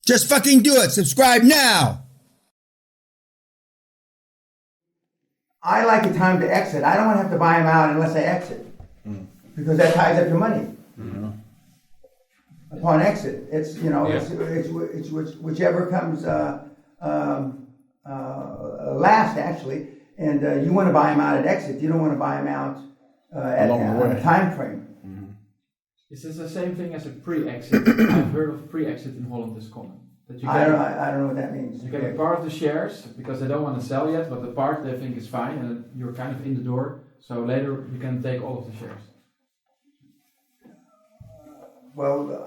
Just fucking do it. Subscribe now. I like a time to exit. I don't want to have to buy them out unless I exit. Because that ties up your money. Mm-hmm. Upon exit, it's, you know, it's whichever comes last, actually. And you want to buy them out at exit. You don't want to buy them out at a time frame. Mm-hmm. Is this the same thing as a pre-exit? I've heard of pre-exit in Holland is common. That you I don't know what that means. You get a part of the shares because they don't want to sell yet, but the part they think is fine, and you're kind of in the door. So later you can take all of the shares. Well,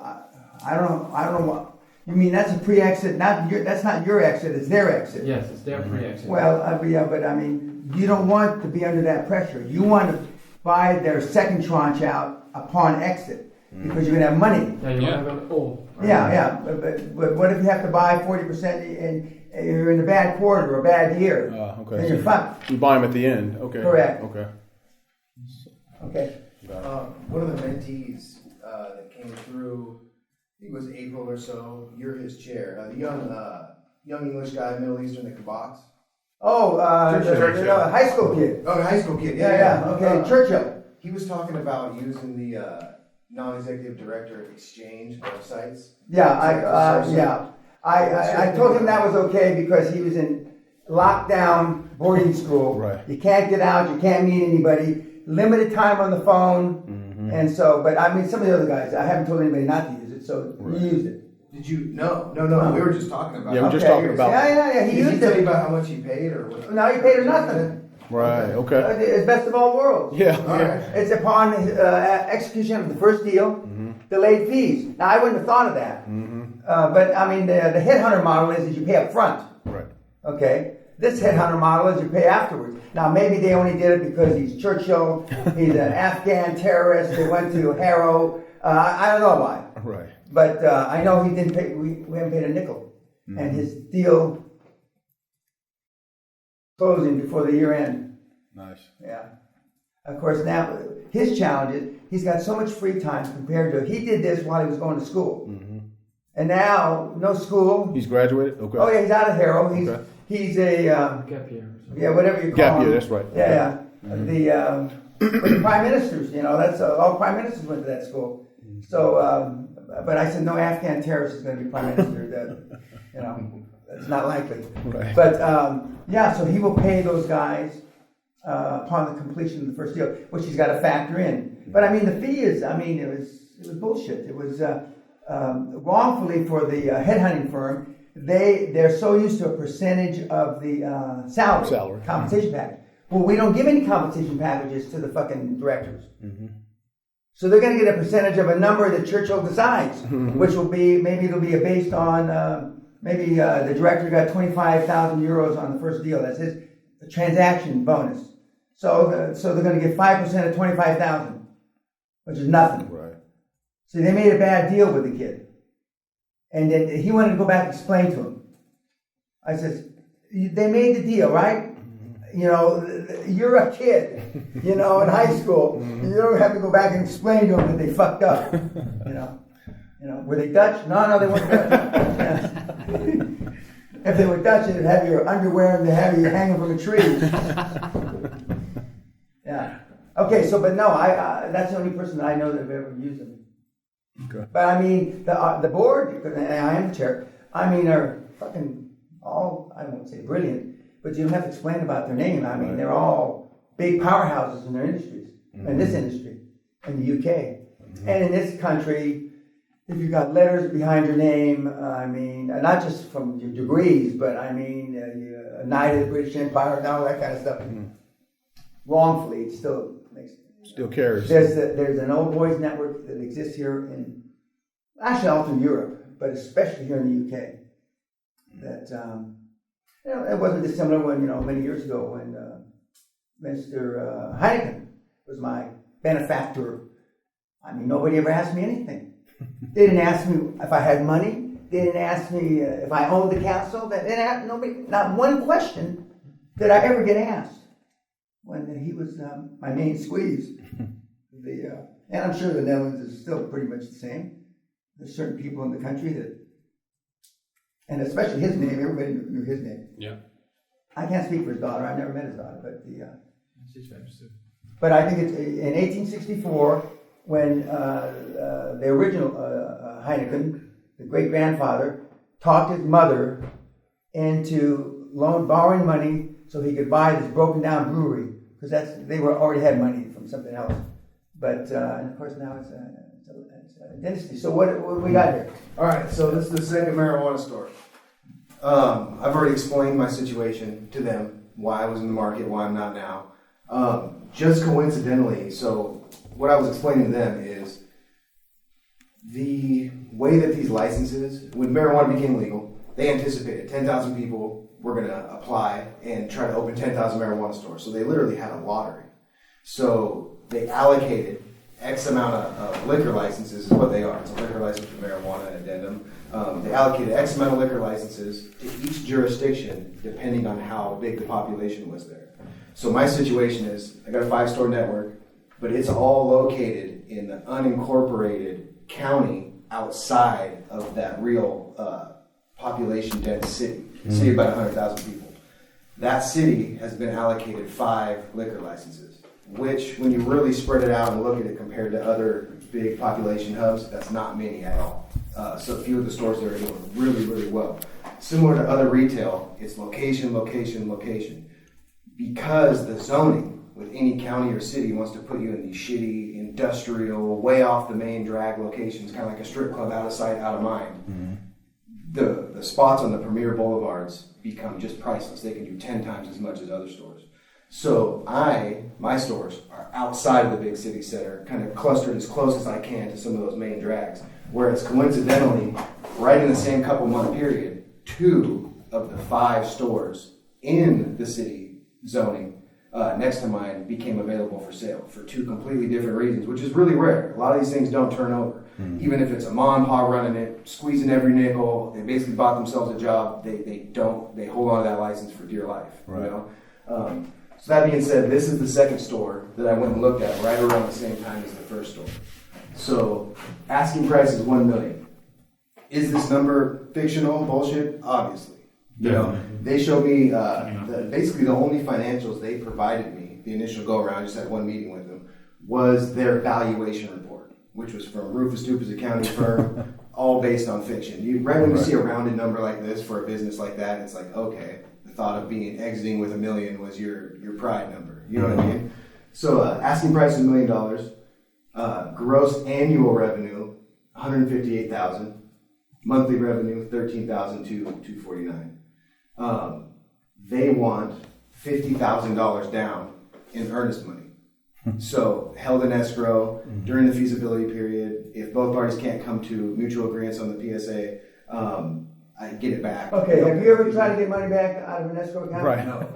I don't know what you mean. That's a pre-exit. That's not your exit. It's their exit. Yes, it's their pre-exit. Well, but I mean, you don't want to be under that pressure. You want to buy their second tranche out upon exit because you're gonna have money. Yeah, you want to have it all. Right? Yeah. But what if you have to buy 40% and you're in a bad quarter or a bad year? Okay. Then you're fucked. You buy them at the end. Okay. Correct. Okay. One of the mentees that came through, I think it was April or so. You're his chair. The young English guy, Middle Eastern, that can box. Oh, the high school kid. Oh, the high school kid. Yeah. Okay, Churchill. He was talking about using the non-executive director exchange websites. I told him that was okay because he was in lockdown boarding school. Right. You can't get out. You can't meet anybody. Limited time on the phone. Mm-hmm. And so, but I mean, some of the other guys, I haven't told anybody not to use it, so he used it. Did you? No. We were just talking about it. Yeah, we're just talking about it. Yeah. He used Did he tell you it. about how much he paid or what? No, he paid her nothing. Right, okay. It's best of all worlds. Yeah. Right. It's upon execution of the first deal, delayed fees. Now, I wouldn't have thought of that. But, I mean, the headhunter model is you pay up front. Right. Okay? This headhunter model is you pay afterwards. Now, maybe they only did it because he's Churchill, he's an Afghan terrorist, they went to Harrow. I don't know why. Right. But I know he didn't pay, we haven't paid a nickel. And his deal closing before the year end. Nice. Yeah. Of course, now his challenge is he's got so much free time compared to he did this while he was going to school, and now no school. He's graduated. Okay. Oh yeah, he's out of Harrow. He's a gap year. Yeah, whatever you call gap him. year. That's right. Yeah. The prime ministers, you know, that's all prime ministers went to that school. So, but I said no Afghan terrorist is going to be prime minister. You know, it's not likely. Right. But so he will pay those guys upon the completion of the first deal, which he's got to factor in. But I mean, the fee is, it was bullshit. It was wrongfully for the headhunting firm. They're so used to a percentage of the salary, compensation package. Well, we don't give any compensation packages to the fucking directors. So they're going to get a percentage of a number that Churchill decides, which will be, maybe it'll be based on, the director got 25,000 euros on the first deal. That's his transaction bonus. So they're going to get 5% of 25,000, which is nothing. Right. So they made a bad deal with the kid. And then he wanted to go back and explain to him. I says, they made the deal, right? You know, you're a kid, you know, in high school. You don't have to go back and explain to them that they fucked up. You know, were they Dutch? No, they weren't Dutch. If they were Dutch, they'd have your underwear and they'd have you hanging from a tree. Yeah. Okay, but no, that's the only person that I know that have ever used them. Okay. But I mean, the board, and I am the chair, are fucking all, I won't say brilliant, but you don't have to explain about their name. I mean, they're all big powerhouses in their industries, in this industry, in the UK. And in this country, if you've got letters behind your name, not just from your degrees, but a Knight of the British Empire and all that kind of stuff. Wrongfully, it still carries. There's an old boys network that exists here all through Europe, but especially here in the UK. That it wasn't dissimilar when many years ago when Mr. Heineken was my benefactor. Nobody ever asked me anything. They didn't ask me if I had money. They didn't ask me if I owned the castle. They didn't ask not one question did I ever get asked. When he was my main squeeze. And I'm sure the Netherlands is still pretty much the same. There's certain people in the country that and especially his name. Everybody knew his name. Yeah. I can't speak for his daughter. I never met his daughter, but She's famous too. but I think it's in 1864 when the original Heineken, the great grandfather, talked his mother into borrowing money so he could buy this broken down brewery, because they already had money from something else. But and of course now it's a dynasty. So what we got here? All right, so this is the second marijuana store. I've already explained my situation to them, why I was in the market, why I'm not now. Just coincidentally, so what I was explaining to them is the way that these licenses, when marijuana became legal, they anticipated 10,000 people were going to apply and try to open 10,000 marijuana stores. So they literally had a lottery. So they allocated X amount of liquor licenses, is what they are. It's a liquor license for marijuana, an addendum. They allocated X amount of liquor licenses to each jurisdiction depending on how big the population was there. So my situation is, I got a 5-store network, but it's all located in the unincorporated county outside of that real population dense city. City of about 100,000 people. That city has been allocated 5 liquor licenses, which when you really spread it out and look at it compared to other big population hubs, that's not many at all. So a few of the stores there are doing really, really well. Similar to other retail, it's location, location, location. Because the zoning with any county or city wants to put you in these shitty, industrial, way off the main drag locations, kind of like a strip club, out of sight, out of mind. Mm-hmm. The spots on the premier boulevards become just priceless. They can do 10 times as much as other stores. So my stores are outside of the big city center, kind of clustered as close as I can to some of those main drags. Whereas coincidentally, right in the same couple month period, 2 of the 5 stores in the city zoning next to mine became available for sale for 2 completely different reasons, which is really rare. A lot of these things don't turn over. Mm-hmm. Even if it's a mom and pop running it, squeezing every nickel, they basically bought themselves a job. They hold on to that license for dear life. Right. You know? So that being said, this is the second store that I went and looked at right around the same time as the first store. So asking price is $1 million. Is this number fictional? Bullshit? Obviously. You know, they showed me basically the only financials they provided me, the initial go around, I just had one meeting with them, was their valuation report, which was from Rufus Duper's accounting firm, all based on fiction. When you see a rounded number like this for a business like that, it's like, okay, the thought of exiting with $1 million was your pride number. You know what I mean? So asking price is $1 million. Gross annual revenue, $158,000. Monthly revenue, $13,249. They want $50,000 down in earnest money. So held in escrow during the feasibility period. If both parties can't come to mutual agreements on the PSA, I get it back. Okay, have you ever tried to get money back out of an escrow account? Right. No.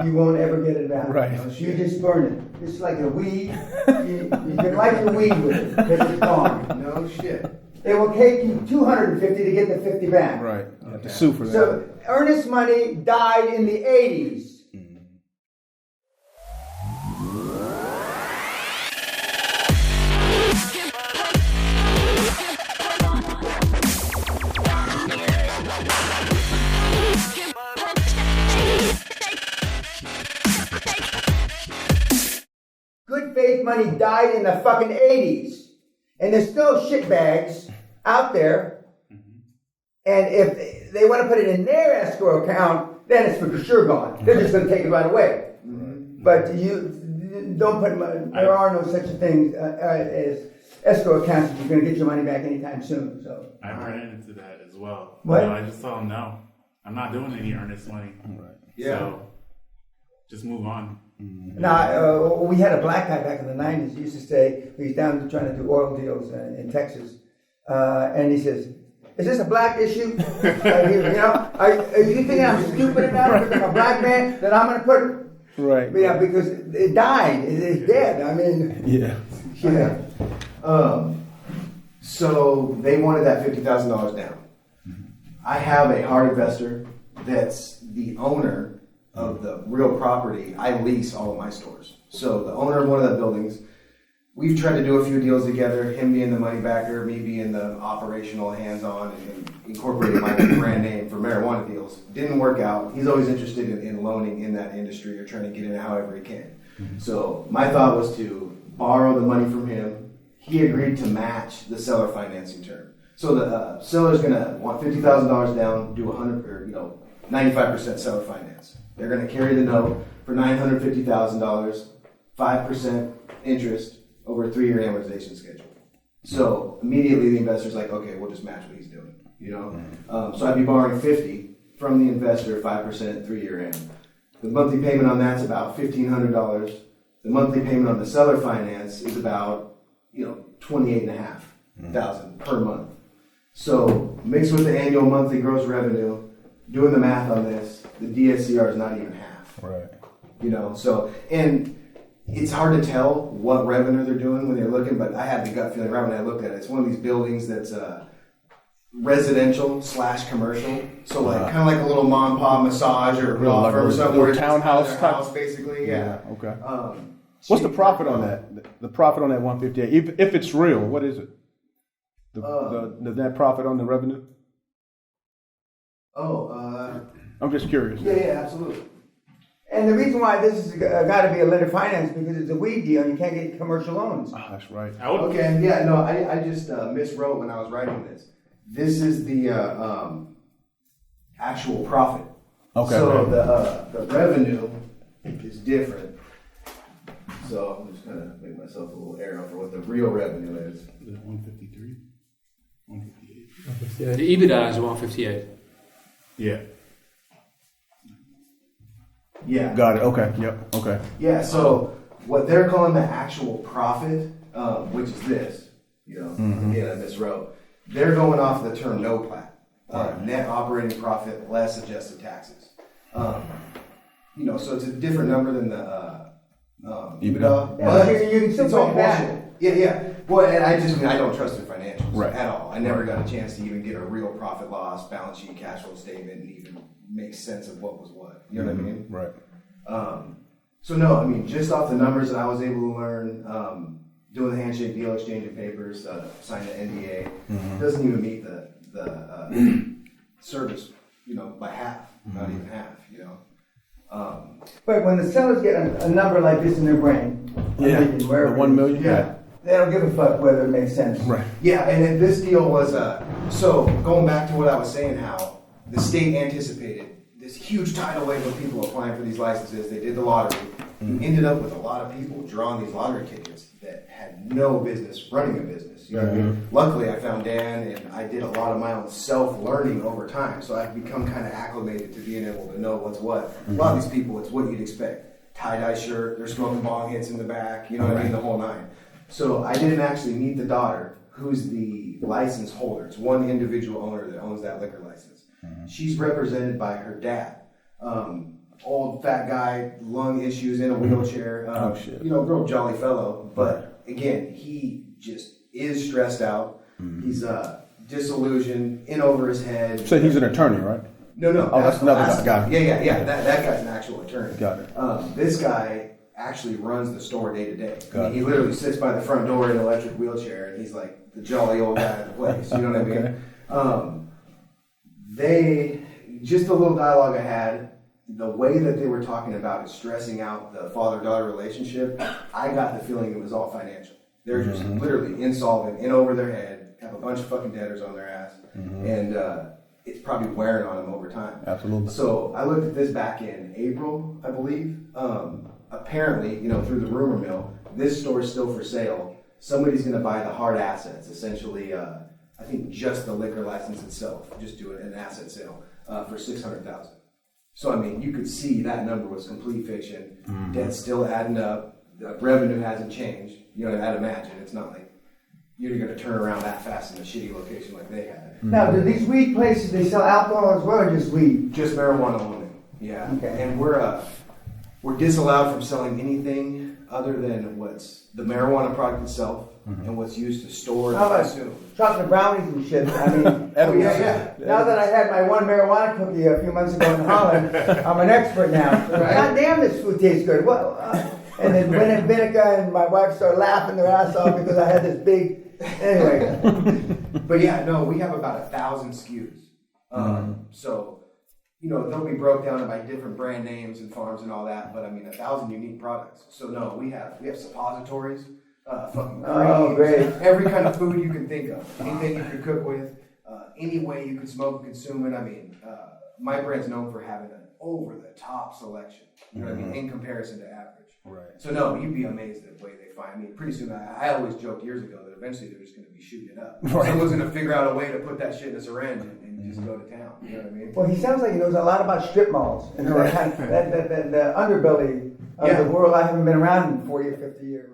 You won't ever get it back. Right. You just burn it. It's like a weed. You can light your weed with it because it's gone. No shit. They will take you $250 to get the 50 back. Right. You have to sue for that. So earnest money died in the 80s. Good faith money died in the fucking 80s. And there's still shitbags out there. And if they want to put it in their escrow account, then it's for sure gone. They're just going to take it right away. Mm-hmm. But you don't put money, there are no such things as escrow accounts. You're going to get your money back anytime soon. So I ran into that as well. What? I just told them, no, I'm not doing any earnest money. Right. Yeah. So just move on. Mm-hmm. now, we had a black guy back in the 90s. He used to say, he's down trying to do oil deals in Texas. And he says, is this a black issue? Are you thinking I'm stupid enough because I'm a black man that I'm going to put... Right. Yeah, because it died. It's dead. I mean... Yeah. Yeah. So they wanted that $50,000 down. I have a hard investor that's the owner of the real property. I lease all of my stores. So the owner of one of the buildings, we've tried to do a few deals together, him being the money backer, me being the operational hands-on, and incorporated my brand name for marijuana deals. Didn't work out. He's always interested in loaning in that industry or trying to get in however he can. So my thought was to borrow the money from him. He agreed to match the seller financing term. So the seller's gonna want $50,000 down, do 95% seller finance. They're gonna carry the note for $950,000, 5% interest over a 3-year amortization schedule. So immediately the investor's like, okay, we'll just match what he's doing, So I'd be borrowing 50 from the investor, 5% 3-year am. The monthly payment on that's about $1,500. The monthly payment on the seller finance is about, $28,500 per month. So mixed with the annual monthly gross revenue, doing the math on this, the DSCR is not even half. Right. And it's hard to tell what revenue they're doing when they're looking, but I had the gut feeling right when I looked at it. It's one of these buildings that's residential / commercial. So kind of like a little mom and pop massage or Real, law like firm a somewhere. little townhouse type? House, basically, yeah. Okay. What's the profit on that? The profit on that 158? If it's real, what is it? The net profit on the revenue? I'm just curious. Yeah, absolutely. And the reason why this is got to be a lender finance because it's a weed deal and you can't get commercial loans. That's right. Okay, yeah, no, I just miswrote when I was writing this. This is the actual profit. Okay. So the revenue is different. So I'm just gonna make myself a little arrow for what the real revenue is. Is it 153? 158? Yeah, the EBITDA is 158. Yeah. Yeah. Got it. Okay. Yep. Okay. Yeah, so what they're calling the actual profit, which is this, again, I miswrote. They're going off the term no plat. Net operating profit less adjusted taxes. So it's a different number than the EBITDA. But You can still it's all bring it back. bullshit. Yeah. Well, and I don't trust their financials Right. at all. I never got a chance to even get a real profit loss, balance sheet, cash flow statement, and even make sense of what was what. You know what I mean? Right. So no, I mean, just off the numbers that I was able to learn, doing the handshake deal, exchanging papers, signing the NDA, doesn't even meet the service, by half, not even half, But when the sellers get a number like this in their brain, Yeah. wherever The 1 million. Yeah. they don't give a fuck whether it makes sense. Right. Yeah, and then this deal was, so going back to what I was saying, how the state anticipated this huge tidal wave of people applying for these licenses. They did the lottery. Ended up with a lot of people drawing these lottery tickets that had no business running a business. You know what I mean? Luckily, I found Dan, and I did a lot of my own self-learning over time, so I've become kind of acclimated to being able to know what's what. A lot of these people, it's what you'd expect. Tie-dye shirt, they're smoking bong hits in the back, you know what I mean, the whole nine. So I didn't actually meet the daughter, who's the license holder. It's one individual owner that owns that liquor license. She's represented by her dad. Old fat guy, lung issues, in a wheelchair. Shit. Real jolly fellow. But again, he just is stressed out. He's disillusioned, in over his head. So he's an attorney, right? No. Oh, that's another guy. Got it. Yeah. That guy's an actual attorney. Got it. This guy actually runs the store day to day. Got He literally sits by the front door in an electric wheelchair, and he's like the jolly old guy of the place. You know what I mean? They, just a little dialogue I had, the way that they were talking about it, stressing out the father-daughter relationship, I got the feeling it was all financial. They're just literally insolvent, in over their head, have a bunch of fucking debtors on their ass, and it's probably wearing on them over time. Absolutely. So I looked at this back in April, I believe. Apparently, through the rumor mill, this store is still for sale. Somebody's going to buy the hard assets, essentially. I think just the liquor license itself, just do an asset sale for $600,000. So I mean, you could see that number was complete fiction. Debt's still adding up. The revenue hasn't changed. I'd imagine it's not like you're going to turn around that fast in a shitty location like they had. Now, do these weed places, they sell alcohol as well or just weed? Just marijuana only. Yeah. Okay. And we're disallowed from selling anything other than what's the marijuana product itself and what's used to store and How about consume. chocolate brownies and shit? I mean, Yeah. now that I had my one marijuana cookie a few months ago in Holland, I'm an expert now. Right. God damn, this food tastes good. And then Gwen and Vinica and my wife started laughing their ass off because I had this big Anyway, But yeah, no, we have about 1,000 SKUs. So, you know, they'll be broke down by different brand names and farms and all that. But I mean, 1,000 unique products. So no, we have suppositories, fucking Oh, creams, great. every kind of food you can think of, anything you could cook with, any way you could smoke and consume it. I mean, my brand's known for having an over-the-top selection. You know what I mean? In comparison to average. Right. So no, you'd be amazed at the way they find. I mean, pretty soon, I always joked years ago that eventually they're just going to be shooting it up. Right. Someone's going to figure out a way to put that shit in a syringe and just go to town. You know what I mean? well, he sounds like he knows a lot about strip malls and that kind of, the underbelly of Yeah. the world. I haven't been around in 40 or 50 years.